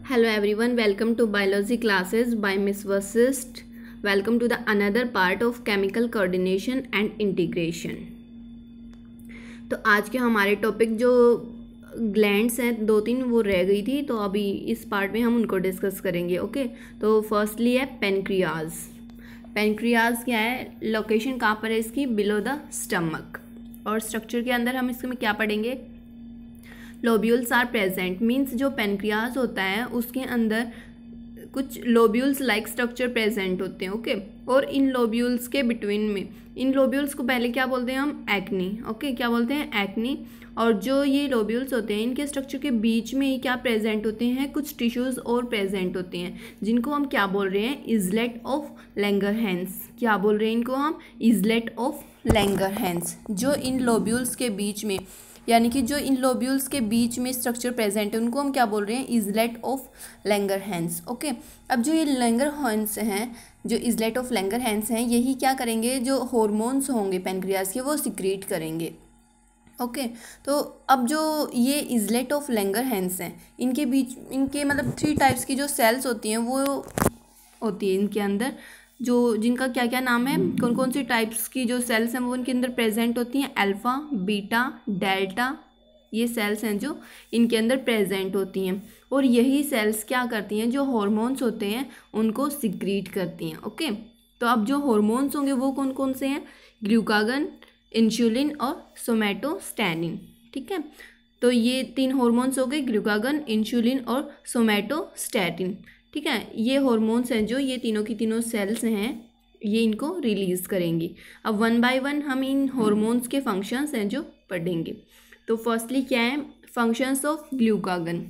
Hello everyone, welcome to biology classes by Miss Vasist. Welcome to the another part of chemical coordination and integration. तो आज के हमारे topic जो glands हैं दो तीन वो रह गई थी, तो अभी इस पार्ट में हम उनको डिस्कस करेंगे. ओके, तो फर्स्टली है पेनक्रियाज. पेनक्रियाज क्या है, लोकेशन कहाँ पर है इसकी, बिलो द स्टमक. और स्ट्रक्चर के अंदर हम इसमें क्या पढ़ेंगे, लोब्यूल्स आर प्रेजेंट. मीन्स जो पेनक्रियाज होता है उसके अंदर कुछ लोब्यूल्स लाइक स्ट्रक्चर प्रेजेंट होते हैं. ओके, और इन लोब्यूल्स के बिटवीन में, इन लोब्यूल्स को पहले क्या बोलते हैं हम, एक्नी. ओके, क्या बोलते हैं, एक्नी. और जो ये लोब्यूल्स होते हैं इनके स्ट्रक्चर के बीच में ही क्या प्रेजेंट होते हैं, कुछ टिश्यूज और प्रेजेंट होते हैं जिनको हम क्या बोल रहे हैं, इजलेट ऑफ लैंगरहैंस. क्या बोल रहे हैं इनको हम, इजलेट ऑफ लैंगरहैंस. जो इन लोब्यूल्स के बीच में, यानी कि जो इन लोब्यूल्स के बीच में स्ट्रक्चर प्रेजेंट है उनको हम क्या बोल रहे हैं, इजलेट ऑफ लैंगरहैंस. ओके, अब जो ये लैंगरहैंस हैं, जो इजलेट ऑफ लैंगरहैंस हैं, यही क्या करेंगे, जो हार्मोन्स होंगे पेनक्रियाज के वो सिक्रीट करेंगे. ओके, तो अब जो ये इजलेट ऑफ लैंगरहैंस हैं इनके बीच, इनके मतलब 3 टाइप्स की जो सेल्स होती हैं वो होती है इनके अंदर, जो जिनका क्या क्या नाम है, कौन कौन सी टाइप्स की जो सेल्स हैं वो इनके अंदर प्रेजेंट होती हैं. अल्फ़ा, बीटा, डेल्टा, ये सेल्स हैं जो इनके अंदर प्रेजेंट होती हैं. और यही सेल्स क्या करती हैं, जो हार्मोन्स होते हैं उनको सिक्रीट करती हैं. ओके, तो अब जो हार्मोन्स होंगे वो कौन कौन से हैं, ग्लूकागन, इंसुलिन और सोमैटोस्टैटिन. ठीक है, तो ये 3 हार्मोन्स हो गए, ग्लूकागन, इंसुलिन और सोमैटोस्टैटिन. ठीक है, ये हार्मोन्स हैं जो ये तीनों की तीनों सेल्स हैं, ये इनको रिलीज़ करेंगी. अब 1 बाय 1 हम इन हार्मोन्स के फंक्शंस हैं जो पढ़ेंगे. तो फर्स्टली क्या है, फंक्शंस ऑफ ग्लूकागन.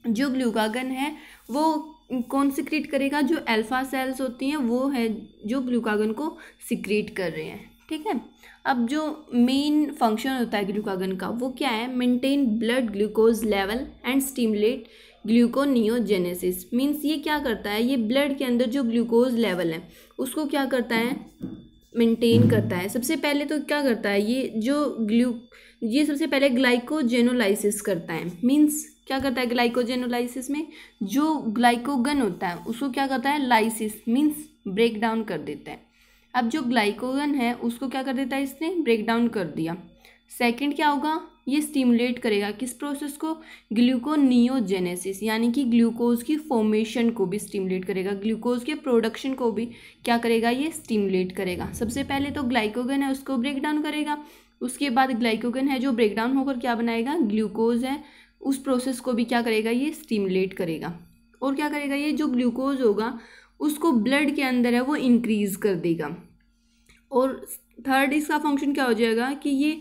जो ग्लूकागन है वो कौन सिक्रीट करेगा, जो अल्फा सेल्स होती हैं वो है जो ग्लूकागन को सिक्रीट कर रहे हैं. ठीक है, अब जो मेन फंक्शन होता है ग्लूकागन का वो क्या है, maintain blood glucose level and stimulate gluconeogenesis. Means ये क्या करता है, ये ब्लड के अंदर जो ग्लूकोज लेवल है उसको क्या करता है, मेंटेन करता है. सबसे पहले तो क्या करता है, ये सबसे पहले ग्लाइकोजेनोलाइसिस करता है. मीन्स क्या करता है, ग्लाइकोजेनोलाइसिस में जो ग्लाइकोगन होता है उसको क्या करता है, लाइसिस मीन्स ब्रेक डाउन कर देता है. अब जो ग्लाइकोगन है उसको क्या कर देता है, इसने ब्रेक डाउन कर दिया. सेकंड क्या होगा, ये स्टिमुलेट करेगा किस प्रोसेस को, ग्लूकोनियोजेनेसिस, यानी कि ग्लूकोज की फॉर्मेशन को भी स्टिमुलेट करेगा, ग्लूकोज के प्रोडक्शन को भी क्या करेगा, ये स्टिमुलेट करेगा. सबसे पहले तो ग्लाइकोगन है उसको ब्रेक डाउन करेगा, उसके बाद ग्लाइकोगन है जो ब्रेक डाउन होकर क्या बनाएगा, ग्लूकोज है, उस प्रोसेस को भी क्या करेगा, ये स्टिमुलेट करेगा. और क्या करेगा, ये जो ग्लूकोज होगा उसको ब्लड के अंदर है वो इंक्रीज कर देगा. और थर्ड इसका फंक्शन क्या हो जाएगा कि ये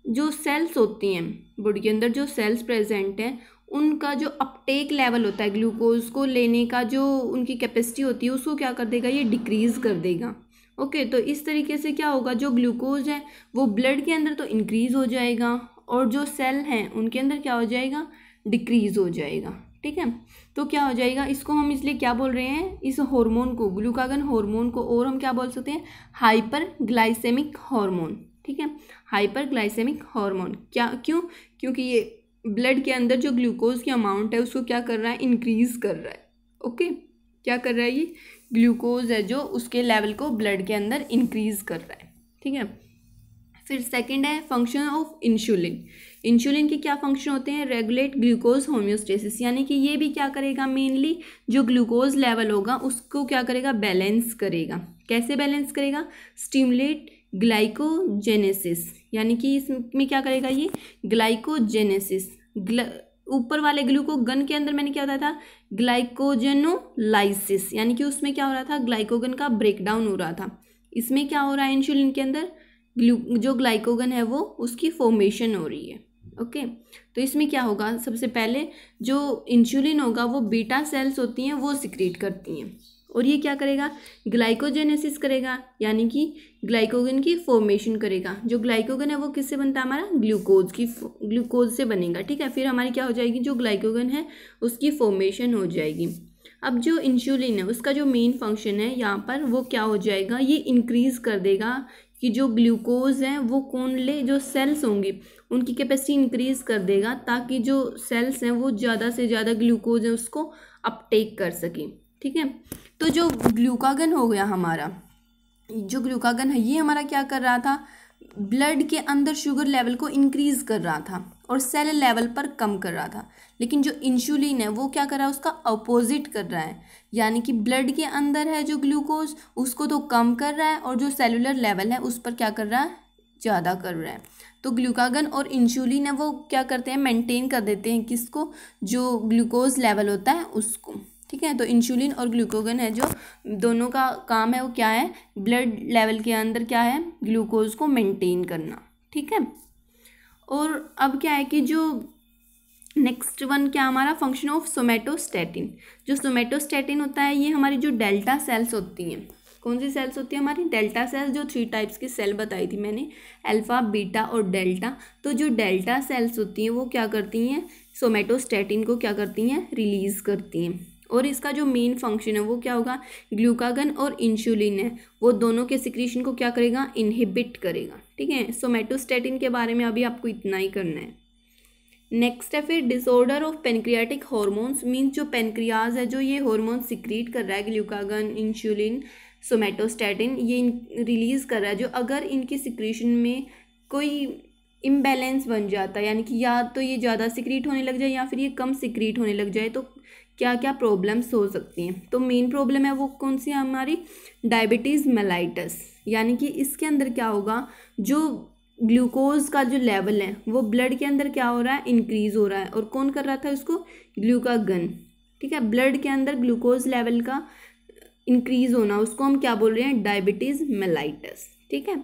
जो सेल्स होती हैं बॉडी के अंदर, जो सेल्स प्रेजेंट हैं उनका जो अपटेक लेवल होता है, ग्लूकोज को लेने का जो उनकी कैपेसिटी होती है उसको क्या कर देगा, ये डिक्रीज कर देगा. ओके, तो इस तरीके से क्या होगा, जो ग्लूकोज है वो ब्लड के अंदर तो इंक्रीज हो जाएगा और जो सेल हैं उनके अंदर क्या हो जाएगा, डिक्रीज हो जाएगा. ठीक है, तो क्या हो जाएगा, इसको हम इसलिए क्या बोल रहे हैं, इस हार्मोन को, ग्लूकागन हार्मोन को, और हम क्या बोल सकते हैं, हाइपर ग्लाइसेमिक हार्मोन. ठीक है, हाइपर ग्लाइसेमिक हार्मोन. क्या, क्यों, क्योंकि ये ब्लड के अंदर जो ग्लूकोज की अमाउंट है उसको क्या कर रहा है, इंक्रीज कर रहा है. ओके, क्या कर रहा है, ये ग्लूकोज है जो उसके लेवल को ब्लड के अंदर इंक्रीज कर रहा है. ठीक है, फिर सेकंड है फंक्शन ऑफ इंसुलिन. इंसुलिन के क्या फंक्शन होते हैं, रेगुलेट ग्लूकोज होम्योस्टेसिस, यानी कि ये भी क्या करेगा, मेनली जो ग्लूकोज लेवल होगा उसको क्या करेगा, बैलेंस करेगा. कैसे बैलेंस करेगा, स्टिमुलेट ग्लाइकोजेनेसिस, यानी कि इसमें क्या करेगा, ये ग्लाइकोजेनेसिस, ऊपर वाले ग्लूकोगन के अंदर मैंने क्या बताया था, ग्लाइकोजेनोलाइसिस, यानी कि उसमें क्या हो रहा था, ग्लाइकोगन का ब्रेकडाउन हो रहा था. इसमें क्या हो रहा है, इंसुलिन के अंदर जो ग्लाइकोगन है वो उसकी फॉर्मेशन हो रही है. ओके, तो इसमें क्या होगा, सबसे पहले जो इंसुलिन होगा वो बीटा सेल्स होती हैं वो सिक्रीट करती हैं, और ये क्या करेगा, ग्लाइकोजेनेसिस करेगा, यानी कि ग्लाइकोगन की फॉर्मेशन करेगा. जो ग्लाइकोगन है वो किससे बनता है, हमारा ग्लूकोज से बनेगा. ठीक है, फिर हमारी क्या हो जाएगी, जो ग्लाइकोगन है उसकी फॉर्मेशन हो जाएगी. अब जो इंसुलिन है उसका जो मेन फंक्शन है यहाँ पर वो क्या हो जाएगा, ये इंक्रीज कर देगा कि जो ग्लूकोज है वो कौन ले, जो सेल्स होंगी उनकी कैपेसिटी इंक्रीज कर देगा, ताकि जो सेल्स हैं वो ज़्यादा से ज़्यादा ग्लूकोज है उसको अपटेक कर सकें। ठीक है, तो जो ग्लूकागन हो गया हमारा, जो ग्लूकागन है ये हमारा क्या कर रहा था, ब्लड के अंदर शुगर लेवल को इंक्रीज कर रहा था और सेल लेवल पर कम कर रहा था। लेकिन जो इंसुलिन है वो क्या कर रहा है, उसका अपोजिट कर रहा है, यानी कि ब्लड के अंदर है जो ग्लूकोज उसको तो कम कर रहा है और जो सेलुलर लेवल है उस पर क्या कर रहा है, ज़्यादा कर रहा है। तो ग्लूकागन और इंसुलिन है वो क्या करते हैं, मेंटेन कर देते हैं किसको, जो ग्लूकोज लेवल होता है उसको। ठीक है, तो इंसुलिन और ग्लूकागन है जो दोनों का काम है वो क्या है, ब्लड लेवल के अंदर क्या है, ग्लूकोज को मेंटेन करना। ठीक है, और अब क्या है कि जो नेक्स्ट वन क्या हमारा फंक्शन ऑफ सोमेटोस्टेटिन। जो सोमेटोस्टेटिन होता है ये हमारी जो डेल्टा सेल्स होती हैं, कौन सी सेल्स होती है हमारी, डेल्टा सेल्स, जो 3 टाइप्स की सेल बताई थी मैंने, अल्फा, बीटा और डेल्टा। तो जो डेल्टा सेल्स होती हैं वो क्या करती हैं, सोमेटोस्टेटिन को क्या करती हैं, रिलीज करती हैं। और इसका जो मेन फंक्शन है वो क्या होगा, ग्लूकागन और इंसुलिन है वो दोनों के सिक्रीशन को क्या करेगा, इनहिबिट करेगा। ठीक है, सोमेटोस्टेटिन के बारे में अभी आपको इतना ही करना है। नेक्स्ट है फिर disorder of pancreatic hormones, means जो पेनक्रियाज है जो ये हॉर्मोन सिक्रीट कर रहा है, ग्लूकागन, इंसुलिन, सोमेटोस्टेटिन ये रिलीज कर रहा है, जो अगर इनकी सिक्रीशन में कोई इम्बैलेंस बन जाता है, यानी कि या तो ये ज़्यादा सिक्रीट होने लग जाए या फिर ये कम सिक्रीट होने लग जाए, तो क्या क्या प्रॉब्लम्स हो सकती हैं। तो मेन प्रॉब्लम है वो कौन सी है हमारी, डायबिटीज़ मेलाइटस, यानी कि इसके अंदर क्या होगा, जो ग्लूकोज का जो लेवल है वो ब्लड के अंदर क्या हो रहा है, इंक्रीज हो रहा है। और कौन कर रहा था इसको, ग्लूकागन। ठीक है, ब्लड के अंदर ग्लूकोज लेवल का इंक्रीज होना उसको हम क्या बोल रहे हैं, डायबिटीज़ मेलाइटस। ठीक है,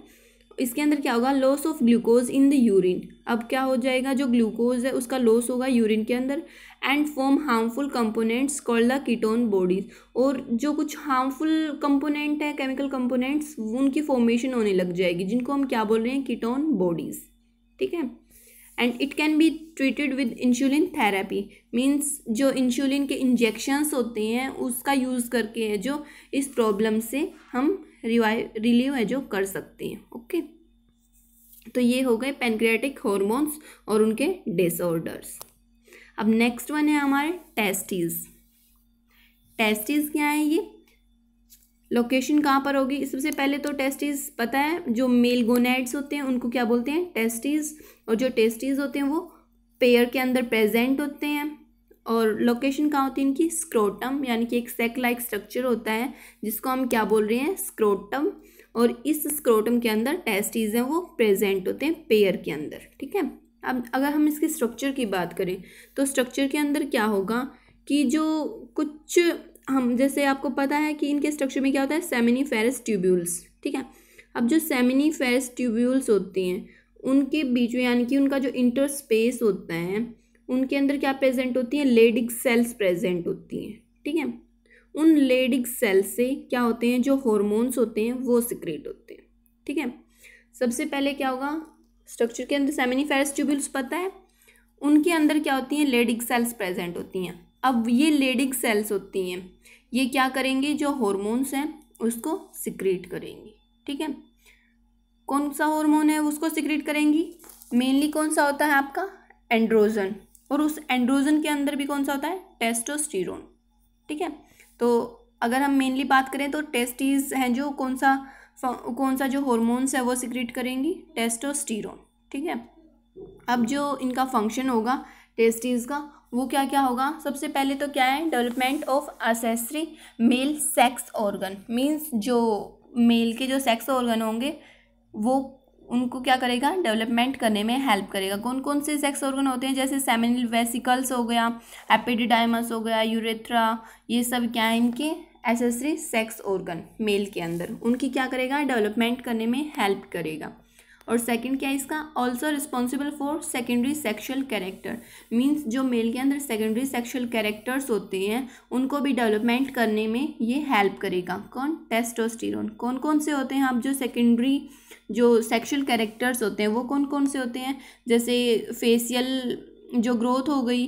इसके अंदर क्या होगा, loss of glucose in the urine. अब क्या हो जाएगा, जो ग्लूकोज है उसका लॉस होगा यूरिन के अंदर, and form harmful components called the ketone bodies. और जो कुछ हार्मफुल कंपोनेंट है, केमिकल कंपोनेंट्स, उनकी फॉर्मेशन होने लग जाएगी, जिनको हम क्या बोल रहे हैं, कीटोन बॉडीज। ठीक है, and it can be treated with insulin therapy, means जो इंसुलिन के इंजेक्शंस होते हैं उसका यूज़ करके है जो इस प्रॉब्लम से हम रिलीव है जो कर सकते हैं। ओके, तो ये हो गए पेनक्रियाटिक हॉर्मोन्स और उनके डिसऑर्डर्स। अब नेक्स्ट वन है हमारे टेस्टिस। टेस्टिस क्या है, ये लोकेशन कहाँ पर होगी, सबसे पहले तो टेस्टिस पता है, जो मेल गोनैड्स होते हैं उनको क्या बोलते हैं, टेस्टिस। और जो टेस्टिस होते हैं वो पेयर के अंदर प्रेजेंट होते हैं। और लोकेशन कहाँ होती है इनकी, स्क्रोटम, यानी कि एक सेक लाइक स्ट्रक्चर होता है जिसको हम क्या बोल रहे हैं, स्क्रोटम। और इस स्क्रोटम के अंदर टेस्टिस हैं वो प्रेजेंट होते हैं पेयर के अंदर। ठीक है, अब अगर हम इसके स्ट्रक्चर की बात करें तो स्ट्रक्चर के अंदर क्या होगा कि जो कुछ हम, जैसे आपको पता है कि इनके स्ट्रक्चर में क्या होता है, सेमिनिफेरस ट्यूब्यूल्स। ठीक है, अब जो सेमिनिफेरस ट्यूब्यूल्स होती हैं उनके बीच में, यानी कि उनका जो इंटरस्पेस होता है उनके अंदर क्या प्रेजेंट होती हैं, लेडिग सेल्स प्रेजेंट होती हैं। ठीक है, उन लेडिग सेल्स से क्या होते हैं, जो हॉर्मोन्स होते हैं वो सिक्रेट होते हैं। ठीक है, सबसे पहले क्या होगा, स्ट्रक्चर के अंदर सेमिनिफेरस ट्यूब्यूल्स पता है, उनके अंदर क्या होती हैं, लेडिग सेल्स प्रेजेंट होती हैं। अब ये लेडिग सेल्स होती हैं ये क्या करेंगे, जो हॉर्मोन्स हैं उसको सिक्रेट करेंगी। ठीक है, कौन सा हार्मोन है उसको सिक्रेट करेंगी, मेनली कौन सा होता है आपका, एंड्रोजन। और उस एंड्रोजन के अंदर भी कौन सा होता है, टेस्टोस्टेरोन। ठीक है, तो अगर हम मेनली बात करें तो टेस्टिस हैं जो कौन सा जो हॉर्मोन्स है वो सिक्रेट करेंगी, टेस्टोस्टेरोन। ठीक है, अब जो इनका फंक्शन होगा टेस्टिस का वो क्या क्या होगा, सबसे पहले तो क्या है, development of accessory male sex organ, means जो मेल के जो सेक्स ऑर्गन होंगे वो उनको क्या करेगा, डेवलपमेंट करने में हेल्प करेगा। कौन कौन से सेक्स ऑर्गन होते हैं, जैसे सेमिनल वेसिकल्स हो गया, एपिडिडाइमस हो गया, यूरेथ्रा, ये सब क्या है इनके एक्सेसरी सेक्स ऑर्गन मेल के अंदर, उनकी क्या करेगा, डेवलपमेंट करने में हेल्प करेगा। और सेकंड क्या है इसका, also responsible for secondary sexual character, means जो मेल के अंदर सेकेंडरी सेक्शुअल कैरेक्टर्स होते हैं उनको भी डेवलपमेंट करने में ये हेल्प करेगा। कौन, टेस्टोस्टेरोन। कौन कौन से होते हैं, अब जो सेकेंडरी जो सेक्शुअल कैरेक्टर्स होते हैं वो कौन कौन से होते हैं, जैसे फेशियल जो ग्रोथ हो गई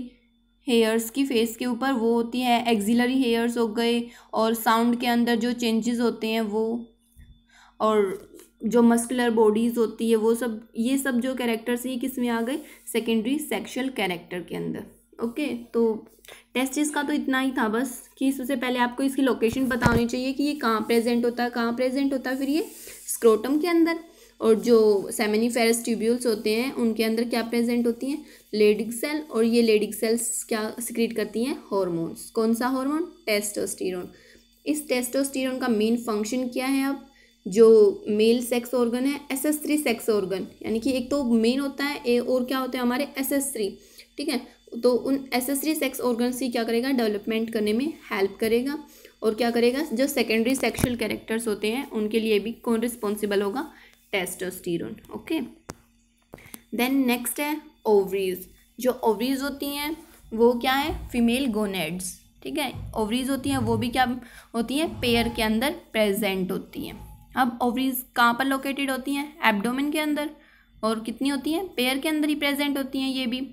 हेयर्स की फेस के ऊपर वो होती है, एक्सिलरी हेयर्स हो गए, और साउंड के अंदर जो चेंजेस होते हैं वो, और जो मस्कुलर बॉडीज़ होती है वो सब, ये सब जो कैरेक्टर्स ये किस में आ गए, सेकेंडरी सेक्शुअल कैरेक्टर के अंदर। ओके, तो टेस्टिस का तो इतना ही था बस, कि सबसे पहले आपको इसकी लोकेशन पता होनी चाहिए कि ये कहाँ प्रेजेंट होता है, कहाँ प्रेजेंट होता है। फिर ये स्क्रोटम के अंदर, और जो सेमिनिफेरस ट्यूब्यूल्स होते हैं उनके अंदर क्या प्रेजेंट होती हैं, लेडिक सेल। और ये लेडिक सेल्स क्या सिक्रीट करती हैं, हॉर्मोन्स। कौन सा हार्मोन, टेस्टोस्टेरोन। इस टेस्टोस्टेरोन का मेन फंक्शन क्या है, अब जो मेल सेक्स ऑर्गन है, SS3 सेक्स ऑर्गन, यानी कि एक तो मेन होता है और क्या होते हैं हमारे SS3, ठीक है। तो उन SS3 सेक्स ऑर्गन से क्या करेगा, डेवलपमेंट करने में हेल्प करेगा। और क्या करेगा, जो सेकेंडरी सेक्सुअल कैरेक्टर्स होते हैं उनके लिए भी कौन रिस्पॉन्सिबल होगा, टेस्टोस्टेरोन। ओके, देन नेक्स्ट है ओवरीज। जो ओवरीज होती हैं वो क्या है, फीमेल गोनेड्स, ठीक है। ओवरीज होती हैं वो भी क्या होती हैं, पेयर के अंदर प्रेजेंट होती हैं। अब ओवरीज कहाँ पर लोकेटेड होती हैं, एब्डोमेन के अंदर, और कितनी होती हैं, पेयर के अंदर ही प्रेजेंट होती हैं ये भी।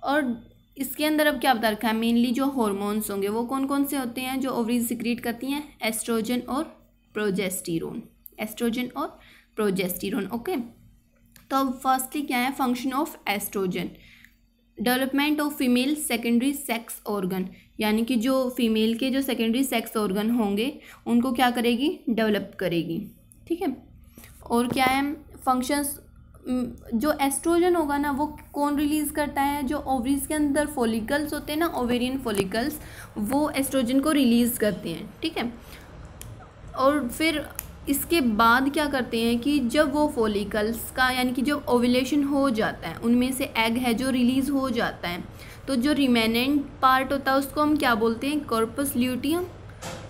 और इसके अंदर अब क्या बता रखा है, मेनली जो हॉर्मोन्स होंगे वो कौन कौन से होते हैं जो ओवरीज सिक्रीट करती हैं, एस्ट्रोजन और प्रोजेस्टेरोन, एस्ट्रोजन और प्रोजेस्टेरोन। ओके, तो अब फर्स्टली क्या है, function of oestrogen, development of female secondary sex organ, यानी कि जो फीमेल के जो सेकेंडरी सेक्स ऑर्गन होंगे उनको क्या करेगी, डेवलप करेगी, ठीक है। और क्या है फंक्शंस, जो एस्ट्रोजन होगा ना वो कौन रिलीज़ करता है, जो ओवरीज के अंदर फॉलिकल्स होते हैं ना, ओवेरियन फॉलिकल्स, वो एस्ट्रोजन को रिलीज़ करते हैं, ठीक है। और फिर इसके बाद क्या करते हैं कि जब वो फॉलिकल्स का, यानी कि जब ओव्यूलेशन हो जाता है, उनमें से एग है जो रिलीज़ हो जाता है, तो जो रिमेनेंट पार्ट होता है उसको हम क्या बोलते हैं, कॉर्पस ल्यूटियम।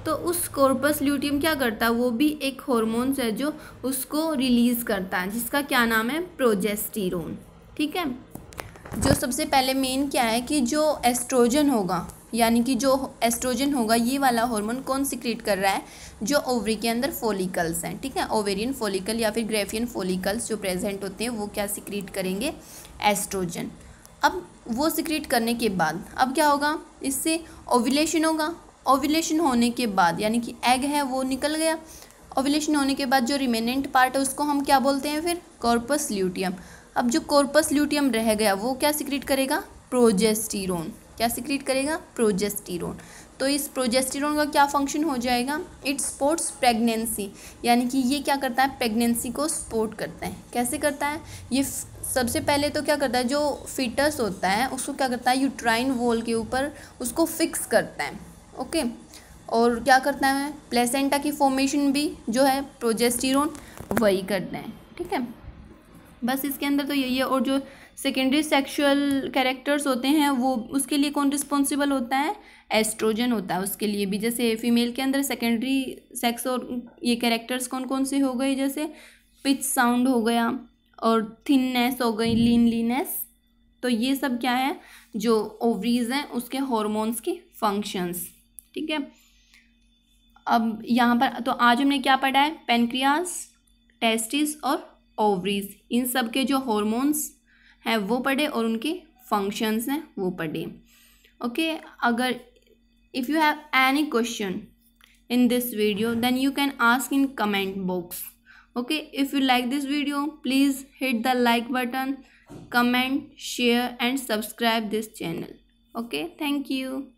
तो उस कॉर्पस ल्यूटियम क्या करता है, वो भी एक हॉर्मोन्स है जो उसको रिलीज़ करता है, जिसका क्या नाम है, प्रोजेस्टेरोन, ठीक है। जो सबसे पहले मेन क्या है कि जो एस्ट्रोजन होगा, यानी कि जो एस्ट्रोजन होगा ये वाला हार्मोन कौन सिक्रीट कर रहा है, जो ओवरी के अंदर फॉलिकल्स हैं, ठीक है। ओवेरियन फॉलिकल या फिर ग्रेफियन फॉलिकल्स जो प्रेजेंट होते हैं वो क्या सिक्रीट करेंगे, एस्ट्रोजन। अब वो सिक्रीट करने के बाद अब क्या होगा, इससे ओव्यूलेशन होगा। ओव्यूलेशन होने के बाद यानी कि एग है वो निकल गया, ओव्यूलेशन होने के बाद जो रिमेनेंट पार्ट है उसको हम क्या बोलते हैं फिर, कॉर्पस ल्यूटियम। अब जो कॉर्पस ल्यूटियम रह गया वो क्या सिक्रीट करेगा, प्रोजेस्टेरोन। क्या सिक्रीट करेगा, प्रोजेस्टेरोन। तो इस प्रोजेस्टेरोन का क्या फंक्शन हो जाएगा, इट सपोर्ट्स प्रेगनेंसी, यानी कि ये क्या करता है, प्रेगनेंसी को सपोर्ट करता है। कैसे करता है ये, सबसे पहले तो क्या करता है, जो फीटस होता है उसको क्या करता है, यूट्राइन वॉल के ऊपर उसको फिक्स करता है, ओके। और क्या करता है, प्लेसेंटा की फॉर्मेशन भी जो है प्रोजेस्टेरोन वही करता है, ठीक है। बस इसके अंदर तो यही है। और जो सेकेंडरी सेक्सुअल कैरेक्टर्स होते हैं वो उसके लिए कौन रिस्पॉन्सिबल होता है, एस्ट्रोजन होता है उसके लिए भी। जैसे फीमेल के अंदर सेकेंडरी सेक्स और ये कैरेक्टर्स कौन कौन से हो गए, जैसे पिच साउंड हो गया और थिननेस हो गई, लीनलीनेस। तो ये सब क्या है, जो ओवरीज हैं उसके हॉर्मोन्स के फंक्शंस, ठीक है। अब यहाँ पर तो आज हमने क्या पढ़ा है, पेनक्रियास, टेस्टिस और ओवरीज, इन सब के जो हॉर्मोन्स हैं वो पढ़े और उनके फंक्शंस हैं वो पढ़े, ओके। अगर if you have any question in this video then you can ask in comment box, okay। if you like this video please hit the like button, comment, share and subscribe this channel, okay। thank you।